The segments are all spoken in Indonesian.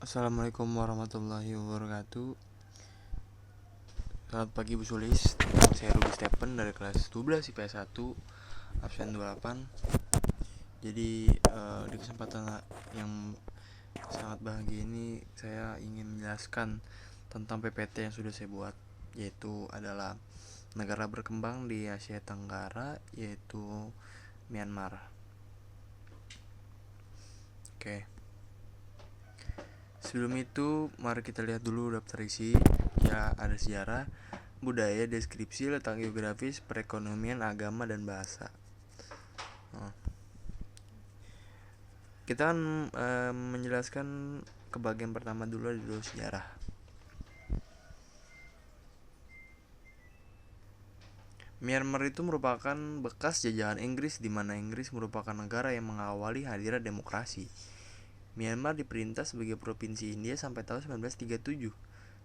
Assalamualaikum warahmatullahi wabarakatuh. Selamat pagi Bu Sulis. Saya Ruby Stephen dari kelas 12 IPS 1 absen 28. Jadi di kesempatan yang sangat bahagia ini saya ingin menjelaskan tentang PPT yang sudah saya buat, yaitu adalah negara berkembang di Asia Tenggara, yaitu Myanmar. Oke. Sebelum itu, mari kita lihat dulu daftar isi. Ya, ada sejarah, budaya, deskripsi, letak geografis, perekonomian, agama, dan bahasa. Kita akan menjelaskan ke bagian pertama dulu sejarah. Myanmar itu merupakan bekas jajahan Inggris, di mana Inggris merupakan negara yang mengawali hadirnya demokrasi. Myanmar diperintah sebagai provinsi India sampai tahun 1937.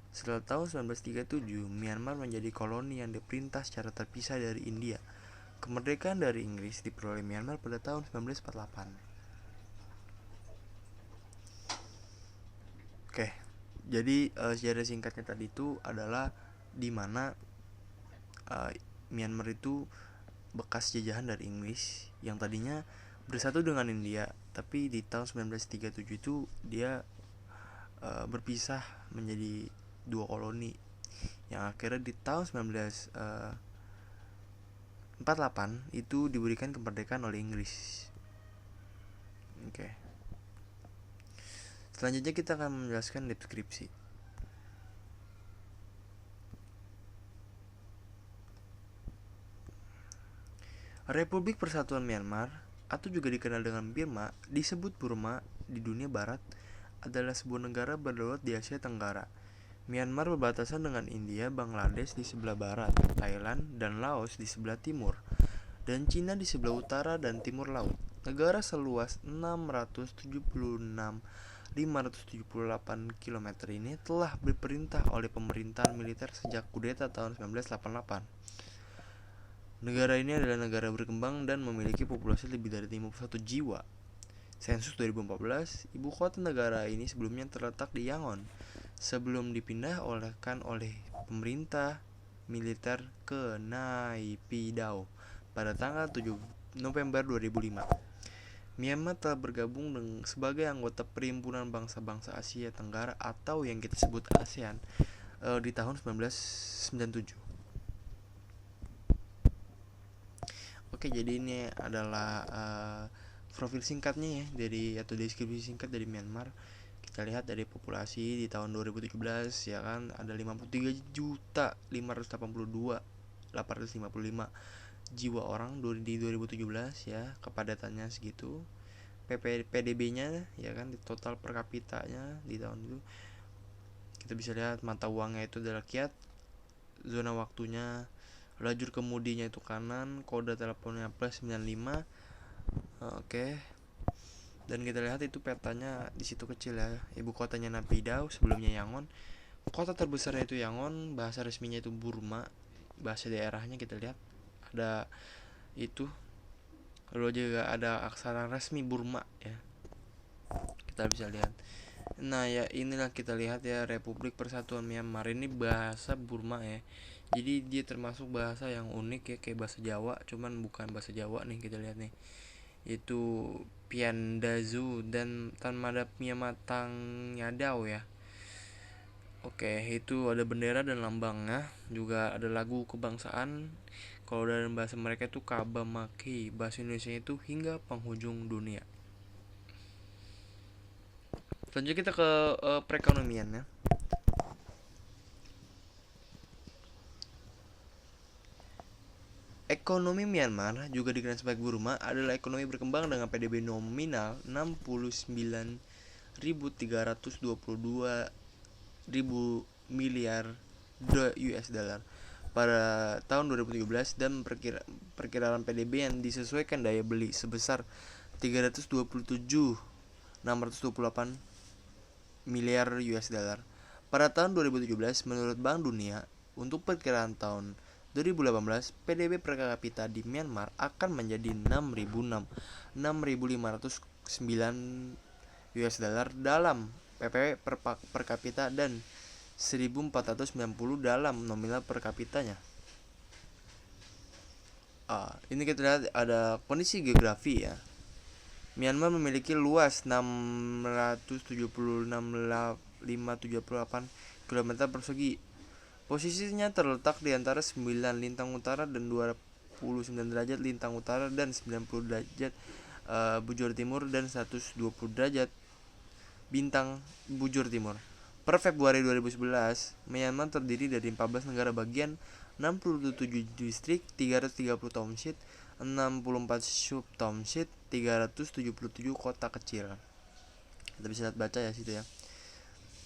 Setelah tahun 1937, Myanmar menjadi koloni yang diperintah secara terpisah dari India. Kemerdekaan dari Inggris diperoleh Myanmar pada tahun 1948. Oke, jadi sejarah singkatnya tadi itu adalah di mana Myanmar itu bekas jajahan dari Inggris yang tadinya bersatu dengan India, tapi di tahun 1937 itu dia berpisah menjadi dua koloni yang akhirnya di tahun 1948 itu diberikan kemerdekaan oleh Inggris. Oke. Selanjutnya kita akan menjelaskan deskripsi. Republik Persatuan Myanmar, atau juga dikenal dengan Birma, disebut Burma di dunia barat, adalah sebuah negara berdaulat di Asia Tenggara. Myanmar berbatasan dengan India, Bangladesh di sebelah barat, Thailand dan Laos di sebelah timur, dan Cina di sebelah utara dan timur laut. Negara seluas 676.578 km ini telah diperintah oleh pemerintahan militer sejak kudeta tahun 1988. Negara ini adalah negara berkembang dan memiliki populasi lebih dari 51 jiwa. Sensus 2014, ibu kota negara ini sebelumnya terletak di Yangon, sebelum dipindah oleh pemerintah militer ke Naypyidaw pada tanggal 7 November 2005. Myanmar telah bergabung sebagai anggota Perhimpunan Bangsa-Bangsa Asia Tenggara atau yang kita sebut ASEAN di tahun 1997. Oke, jadi ini adalah profil singkatnya ya atau deskripsi singkat dari Myanmar. Kita lihat dari populasi di tahun 2017 ya kan ada 53.582.855 jiwa orang di 2017 ya, kepadatannya segitu. PDB-nya ya kan di total per kapitanya di tahun itu kita bisa lihat mata uangnya itu adalah kyat, zona waktunya, lajur kemudinya itu kanan, kode teleponnya +95. Oke. Dan kita lihat itu petanya di situ kecil ya. Ibu kotanya Naypyidaw, sebelumnya Yangon. Kota terbesarnya itu Yangon, bahasa resminya itu Burma. Bahasa daerahnya kita lihat ada itu. Lalu juga ada aksara resmi Burma ya. Kita bisa lihat. Nah, ya inilah kita lihat ya, Republik Persatuan Myanmar ini bahasa Burma ya. Jadi dia termasuk bahasa yang unik ya, kayak bahasa Jawa, cuman bukan bahasa Jawa nih, kita lihat nih. Itu Piandazu dan Tanmadap Miamatang Yadao ya. Oke, itu ada bendera dan lambangnya, juga ada lagu kebangsaan. Kalau dalam bahasa mereka itu Kabamaki, bahasa Indonesia itu hingga penghujung dunia. Selanjutnya kita ke perekonomian ya. Ekonomi Myanmar, juga dikenal sebagai Burma, adalah ekonomi berkembang dengan PDB nominal 69.322 miliar US dollar pada tahun 2017 dan perkiraan PDB yang disesuaikan daya beli sebesar 327.628 miliar US dollar pada tahun 2017 menurut Bank Dunia. Untuk perkiraan tahun 2018, PDB per kapita di Myanmar akan menjadi 6.509 US dollar dalam PPW per kapita dan 1490 dalam nominal per kapitanya. Ini kita lihat ada kondisi geografi ya. Myanmar memiliki luas 676.578 km persegi. Posisinya terletak di antara 9 lintang utara dan 29 derajat lintang utara dan 90 derajat bujur timur dan 120 derajat bintang bujur timur. Per Februari 2011, Myanmar terdiri dari 14 negara bagian, 67 distrik, 330 township, 64 sub-township, 377 kota kecil. Kita bisa lihat baca ya situ ya.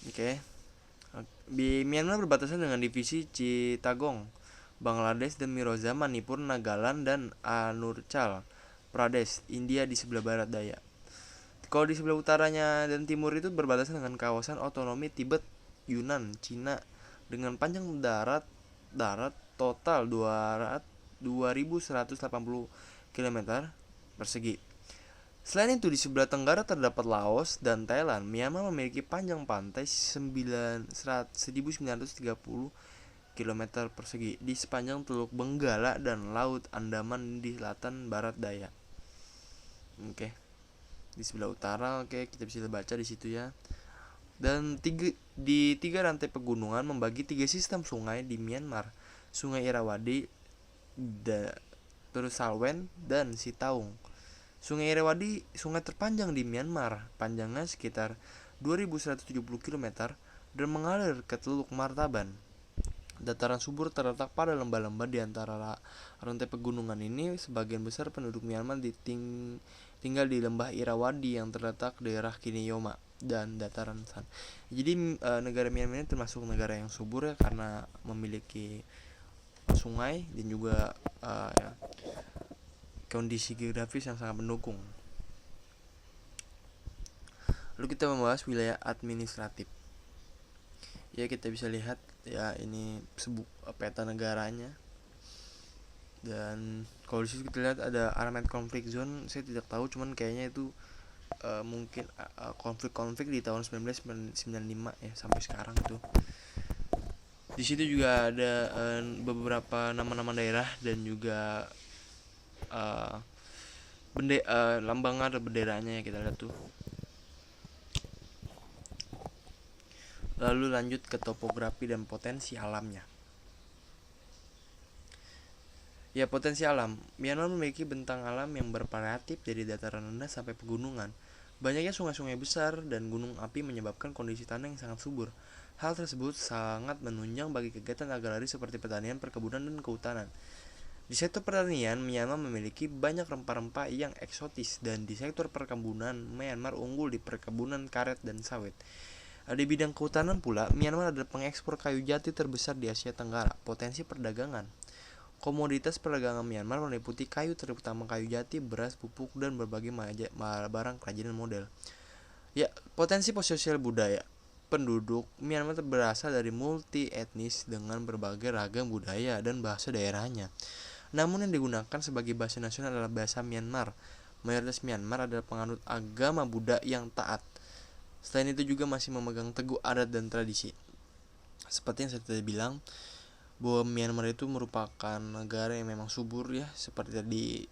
Oke. Di Myanmar berbatasan dengan divisi Chittagong, Bangladesh dan Mizoram, Manipur, Nagaland dan Arunachal Pradesh, India di sebelah barat daya. Kalau di sebelah utaranya dan timur itu berbatasan dengan kawasan otonomi Tibet, Yunnan, Cina dengan panjang darat total 2.180 km persegi. Selain itu di sebelah tenggara terdapat Laos dan Thailand. Myanmar memiliki panjang pantai 1.930 km persegi di sepanjang Teluk Benggala dan Laut Andaman di selatan barat daya. Oke. Di sebelah utara, kita bisa baca di situ ya. Dan tiga rantai pegunungan membagi 3 sistem sungai di Myanmar: Sungai Irrawaddy, terus Salween dan Sitaung. Sungai Irrawaddy sungai terpanjang di Myanmar, panjangnya sekitar 2.170 km dan mengalir ke Teluk Martaban. Dataran subur terletak pada lembah-lembah di antara rantai pegunungan ini. Sebagian besar penduduk Myanmar tinggal di lembah Irrawaddy yang terletak di daerah kini Yoma dan dataran San. Jadi negara Myanmar ini termasuk negara yang subur ya, karena memiliki sungai dan juga kondisi geografis yang sangat mendukung. Lalu kita membahas wilayah administratif. Ya, kita bisa lihat ya, ini peta negaranya. Dan kalau disitu kita lihat ada Armed Conflict Zone, saya tidak tahu, cuman kayaknya itu mungkin konflik di tahun 1995 ya sampai sekarang itu. Di situ juga ada beberapa nama-nama daerah dan juga lambang atau benderanya ya, kita lihat tuh. Lalu lanjut ke topografi dan potensi alamnya. Ya, potensi alam. Myanmar memiliki bentang alam yang bervariatif dari dataran rendah sampai pegunungan. Banyaknya sungai-sungai besar dan gunung api menyebabkan kondisi tanah yang sangat subur. Hal tersebut sangat menunjang bagi kegiatan agraris seperti pertanian, perkebunan, dan kehutanan. Di sektor pertanian, Myanmar memiliki banyak rempah-rempah yang eksotis, dan di sektor perkebunan, Myanmar unggul di perkebunan karet dan sawit. Di bidang kehutanan pula, Myanmar adalah pengekspor kayu jati terbesar di Asia Tenggara. Potensi perdagangan. Komoditas perdagangan Myanmar meliputi kayu, terutama kayu jati, beras, pupuk, dan berbagai barang kerajinan model. Ya, potensi sosial budaya. Penduduk Myanmar berasal dari multi etnis dengan berbagai ragam budaya dan bahasa daerahnya. Namun yang digunakan sebagai bahasa nasional adalah bahasa Myanmar. Mayoritas Myanmar adalah penganut agama Buddha yang taat. Selain itu juga masih memegang teguh adat dan tradisi. Seperti yang saya tadi bilang, bahwa Myanmar itu merupakan negara yang memang subur ya, seperti tadi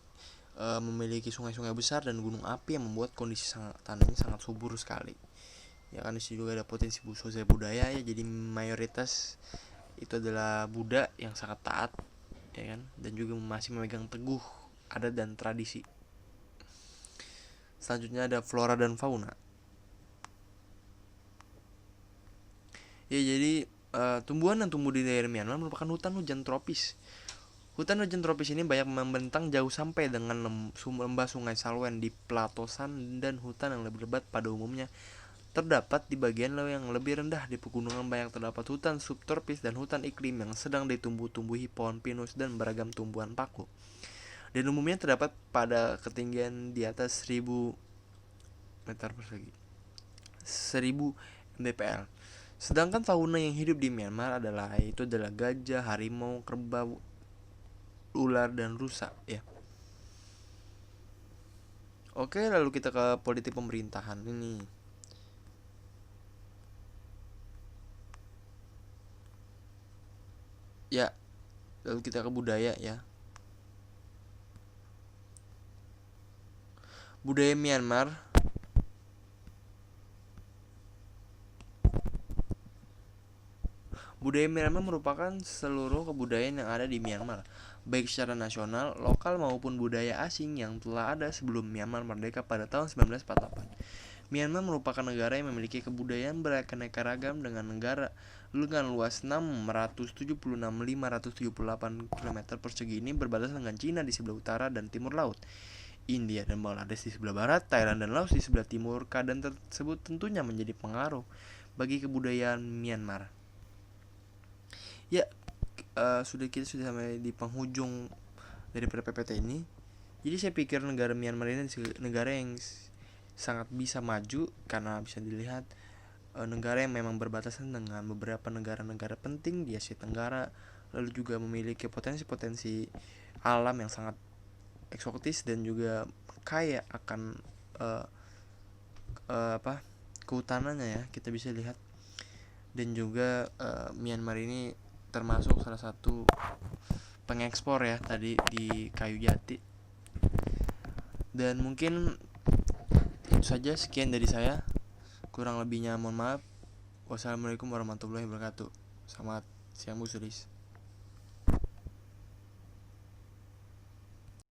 memiliki sungai-sungai besar dan gunung api yang membuat kondisi tanahnya sangat subur sekali. Ya kan, di sini juga ada potensi sosial budaya ya, jadi mayoritas itu adalah Buddha yang sangat taat ya kan, dan juga masih memegang teguh adat dan tradisi. Selanjutnya ada flora dan fauna. Ya, jadi tumbuhan yang tumbuh di daerah Myanmar merupakan hutan hujan tropis. Hutan hujan tropis ini banyak membentang jauh sampai dengan lembah sungai Salween di plato San, dan hutan yang lebih lebat pada umumnya terdapat di bagian yang lebih rendah di pegunungan. Banyak terdapat hutan subtropis dan hutan iklim yang sedang ditumbuh-tumbuhi pohon pinus dan beragam tumbuhan paku. Dan umumnya terdapat pada ketinggian di atas 1000 meter persegi, 1000 mdpl. Sedangkan fauna yang hidup di Myanmar adalah gajah, harimau, kerbau, ular, dan rusa ya. Oke, lalu kita ke politik pemerintahan ini. Ya, lalu kita ke budaya ya. Budaya Myanmar Budaya Myanmar merupakan seluruh kebudayaan yang ada di Myanmar, baik secara nasional, lokal maupun budaya asing yang telah ada sebelum Myanmar merdeka pada tahun 1948. Myanmar merupakan negara yang memiliki kebudayaan beraneka ragam dengan luas 676.578 km persegi ini berbatasan dengan Cina di sebelah utara dan timur laut, India dan Bangladesh di sebelah barat, Thailand dan Laos di sebelah timur. Keadaan tersebut tentunya menjadi pengaruh bagi kebudayaan Myanmar. Ya, kita sudah sampai di penghujung dari PPT ini. Jadi saya pikir negara Myanmar ini negara yang sangat bisa maju karena bisa dilihat negara yang memang berbatasan dengan beberapa negara-negara penting di Asia Tenggara, lalu juga memiliki potensi-potensi alam yang sangat eksotis dan juga kaya akan kehutanannya ya, kita bisa lihat. Dan juga Myanmar ini termasuk salah satu pengekspor ya tadi di kayu jati. Dan mungkin itu saja, sekian dari saya, kurang lebihnya mohon maaf. Wassalamualaikum warahmatullahi wabarakatuh. Selamat siang Bu Sulis.